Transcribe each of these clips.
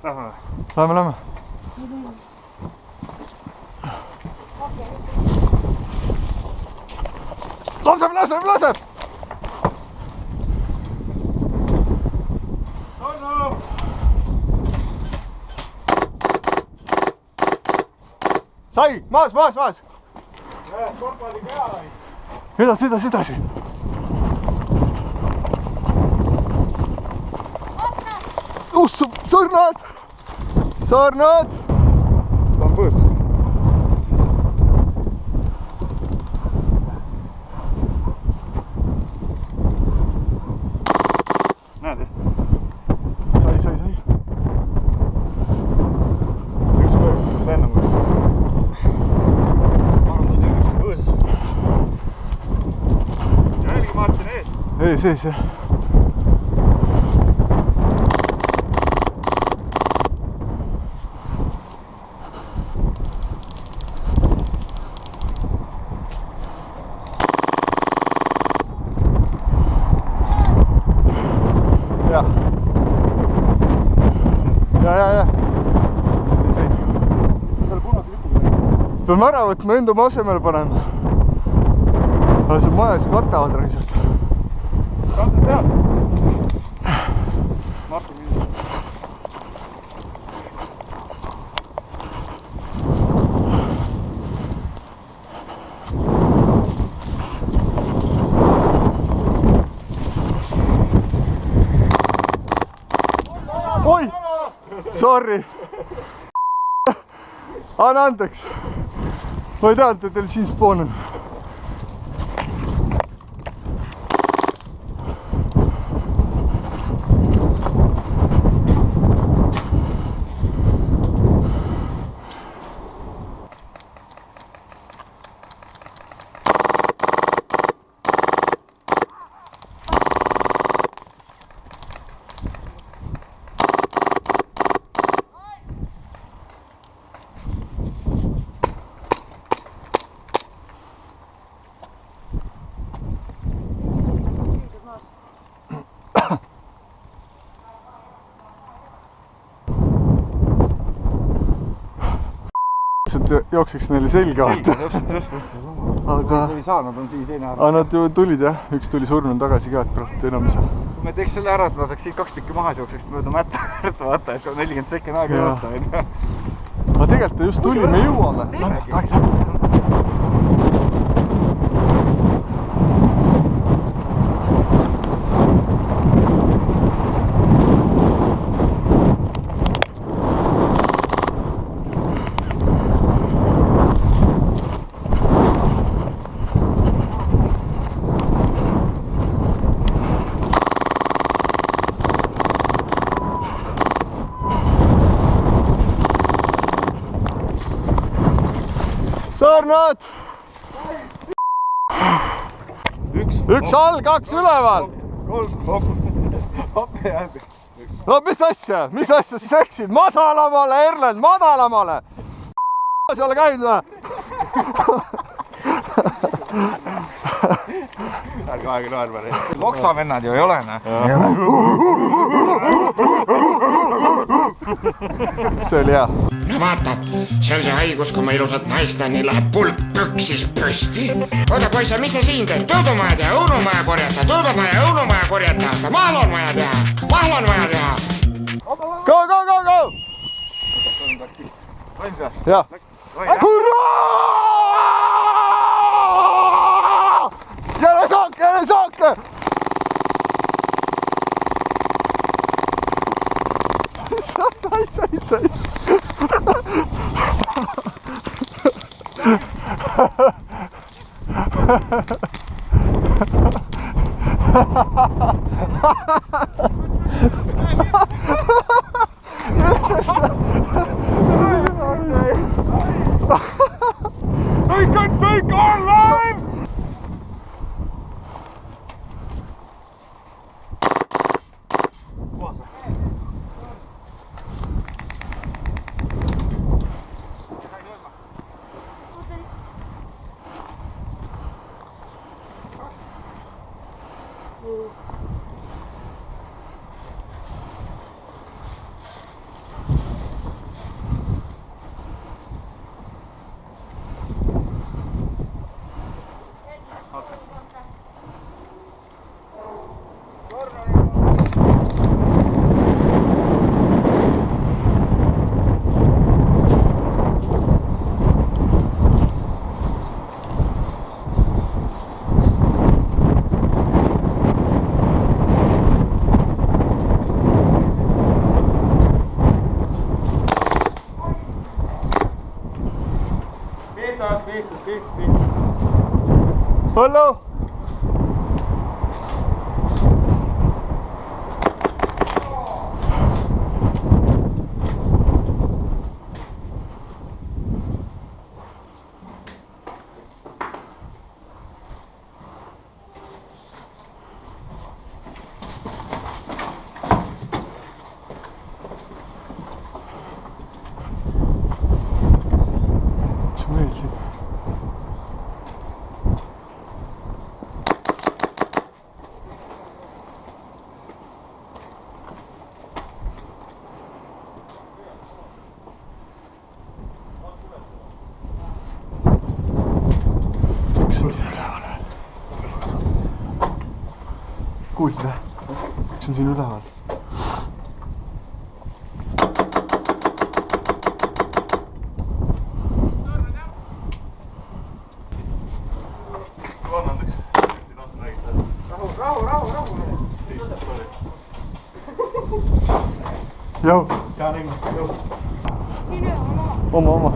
Lähme. Laseb! Sai, maas! Korvpalli peale! Edasi! Ussu, sõrnad! Ta on põõs. Näed? Sai. Üks põõs, lennam võiks. Ma arvan, ta siin üks põõs. Jälgi Martin ees. Ees, jah. Ja. See. Mis me selle punase lipuga teeme? Peame ära võtma, enda oma asemele panema. Aga see majas katavad raisad. Kata seal. Martin mingi. Oi! Sorry! Anna andeks! Ma ei teadnud, et teil siin spoon on. Jookseks neile selga. Aga ei saa, nad on siin seina ära. Aga nad ju tulid jah, üks tuli surnud tagasi ka, et praegu enam ei saa. Kui me teeks selle ära, et laseks siit 2 tükki maha jookseks mööda mätta, vaata, et 40 sekki aega joosta. Aga tegelikult ta just tuli, me jõuame. Sõrnad! Üks all, 2 üleval! 3 hoppe jääb. No mis asja sa seksid? Madalamale, Erlen, madalamale! Sa ole käinud või? Ärge aega naerma. Loksavennad ju ei ole, ne? See oli hea. No vaata, see on see haigus, kui ma ilusat naist näen, nii läheb pulk püksis püsti. Oota poissa, mis sa siin teed? Tuudumaja teha, õunumaja korjata, tuudumaja ja õunumaja korjata. Mahal on vaja teha. Go! Jah. Hurraa! Jälle saake! Said. I can take our lives! Hallo. Kuulsid, üks on siin üleval. Jau. Oma.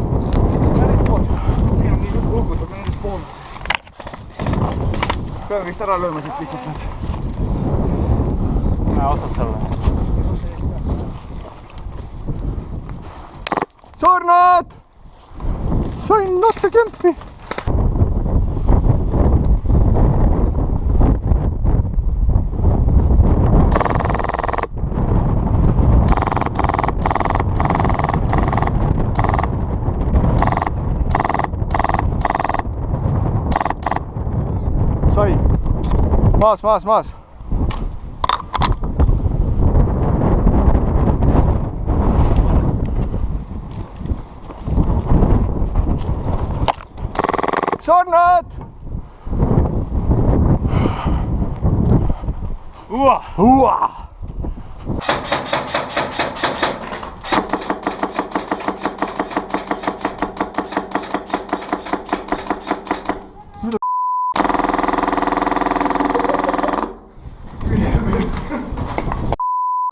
Peame vist ära lööma siit lihtsalt nüüd. Näe otsad selle. Sornad! Sain otse kempi. Sai. Maas. Sornad! Uah!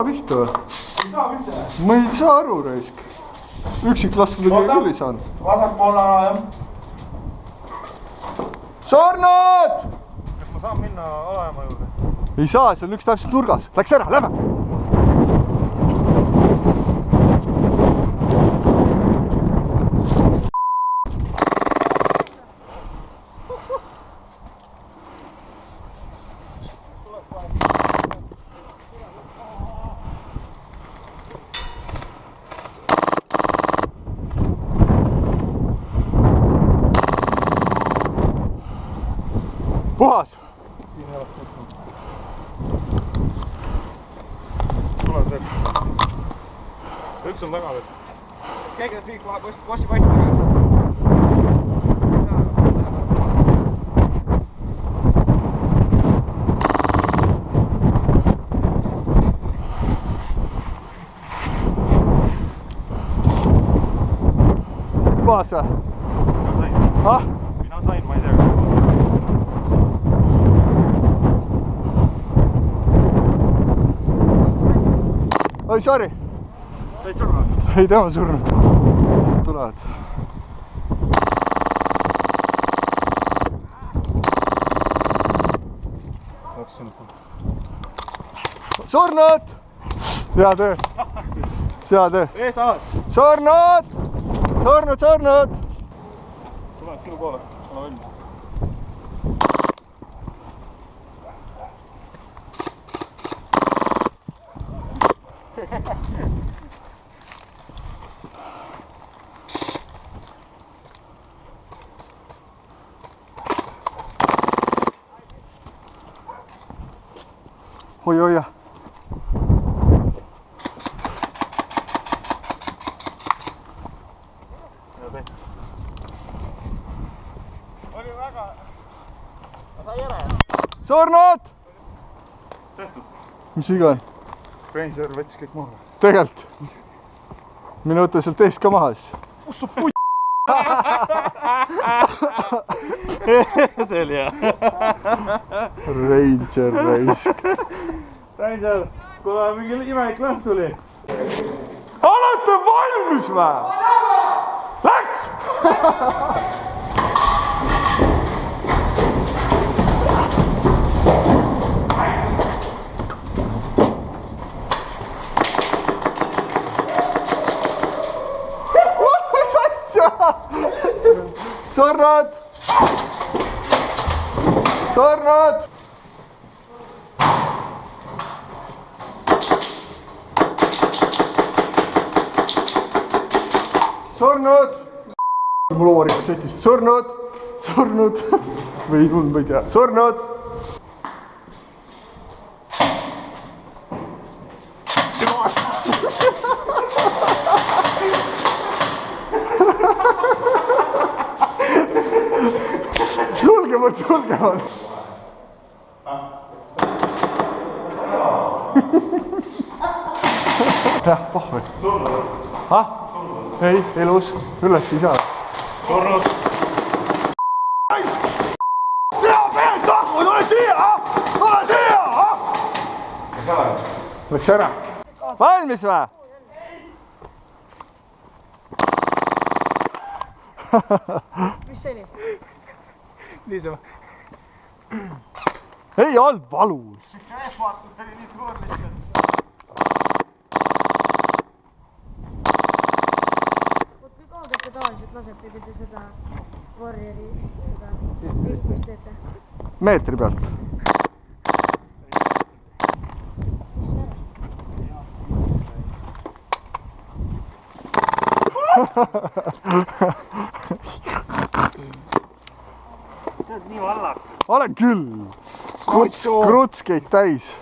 Pihta või? Ma ei saa aru, raisk. Üksiklassadega küll ei saanud. Vasakpoolne jah. Sornad! Kas ma saan minna alaema juurde? Ei saa, see on üks täpselt nurgas. Läks ära, lähme! Puhas! Tuleb see. Üks on taga veel. Keegi on siit kohe posti paistab. Puhas või? Mina sain. Mina sain, ma ei tea. Oi, sorry. Said surnud? Ei, tema surnud. Tulevad. Surnud! Hea töö. Hea töö. Eest alad. Surnud! Surnud! Tulevad sinu poole. Ole valmis. Hoia. Oli väga... Sai ära? Surnud! Tehtud. Mis viga on? Reinser võttis kõik maha. Tegelt. Mine võtta sealt eest ka maha siis. Kus su putt? See oli hea. Ranger raisk. Reinser, kuule mingi imelik lõhn tuli. Olete valmis või? Läks! surnud. surnud. surnud. mul oorikas setist surnud. surnud. või ei tulnud, ma ei tea. surnud. julgemalt, julgemalt. jah, pohvel. ah? ei, elus, üles ei saa. surnud. sina pead tahma, tule siia, tule siia. Läks ära. valmis või? mis see oli? niisama. ei olnud valus. vaatus oli nii suur lihtsalt. kui kaugelt te tavaliselt lasete, kui te seda Warriori seda võistlust teete? meetri pealt. see on nii vallakas. olen küll. kruts käid täis.